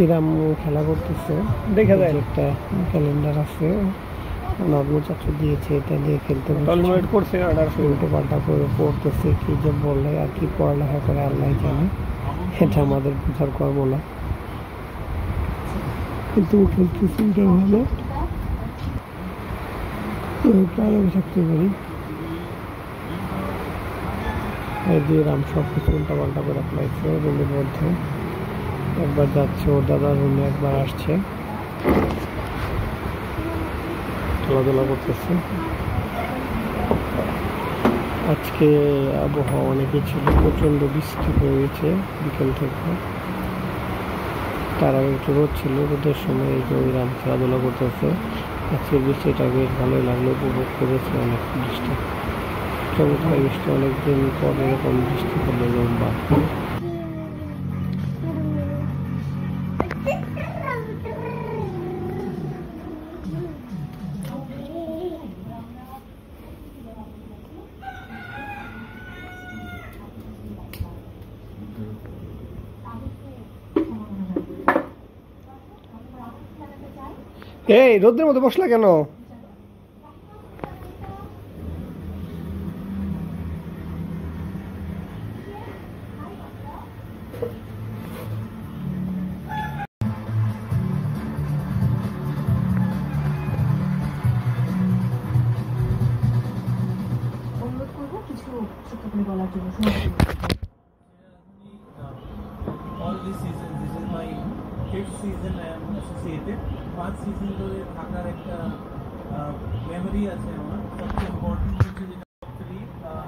ইরাম খেলা করতেছে, দেখা যায় একটা ক্যালেন্ডার আছে নর্মাল চাচু দিয়েছে, এটা দিয়ে খেলতে করছে, উল্টো পাল্টা করে পড়তেছে, কি যে বলে আর কি পড়ালেখা করে আল্লাহ জানে, এটা আমাদের বোঝার কর্ম না, কিন্তু খেলতেছে এটা ভালো, আরামে থাকতে পারি। দিয়ে রাম সব কিছু উল্টা পাল্টা করে ফেলাইছে রুমের মধ্যে, একবার যাচ্ছে ওর দাদার রুমে, একবার আসছে, খেলাধুলা করতেছে। আজকে আবহাওয়া অনেকই ছিল, প্রচণ্ড বৃষ্টি হয়েছে বিকেল থেকে, তার আগে একটু রোদ ছিল, রোদের সময় এই যে ওই রাম খেলাধুলা করতেছে। আজকের বৃষ্টিটা বেশ ভালোই লাগলো, উপভোগ করেছে অনেক বৃষ্টি, চমৎকার বৃষ্টি, অনেকদিন পর এরকম বৃষ্টি হলো লম্বা। এই রোদের মধ্যে বসলা কেন? অনুরোধ করবো কিছু ছোট্ট করে বলার জন্য। All this season, this is my 5th season I am associated. 5 season ধরে থাকার একটা memory আছে আমার, সবচেয়ে ইম্পর্টেন্ট হচ্ছে যেটা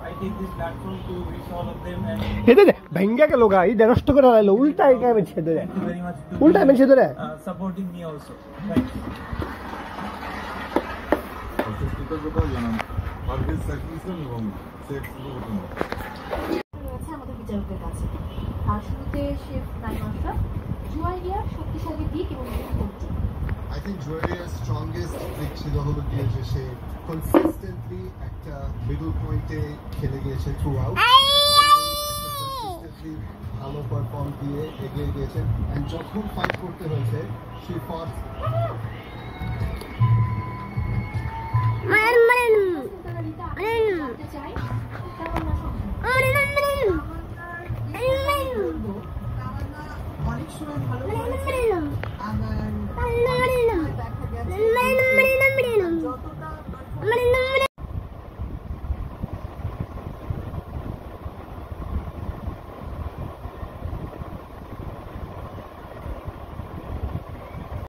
I take this platform to wish all of them and হেদে দে ভাঙ্গা গেল গাই নষ্ট করে লাইলো, উল্টা একা মেছে ধরে, thank you very much to উল্টা মেছে ধরে supporting me also. Thanks. কৃতজ্ঞতা জানান পারভেজ সাইফুল এবং শেখ সুলতান আছে আমাদের বিচারকদের কাছে। আর শুরুতে শেফ নাইম আশরাফ, জুয়াইরিয়ার শক্তিশালী দিক এবং কোনটি? I think Juaria's strongest দিক ছিল হলো গিয়ে যে সে কনসিস্টেন্টলি একটা মিডল পয়েন্টে খেলে গিয়েছে থ্রু আউট, কনসিস্টেন্টলি ভালো পারফর্ম দিয়ে এগিয়ে গিয়েছেন, অ্যান্ড যখন ফাইট করতে হয়েছে সে ফট অনেক সময় ভালো আমার যতটা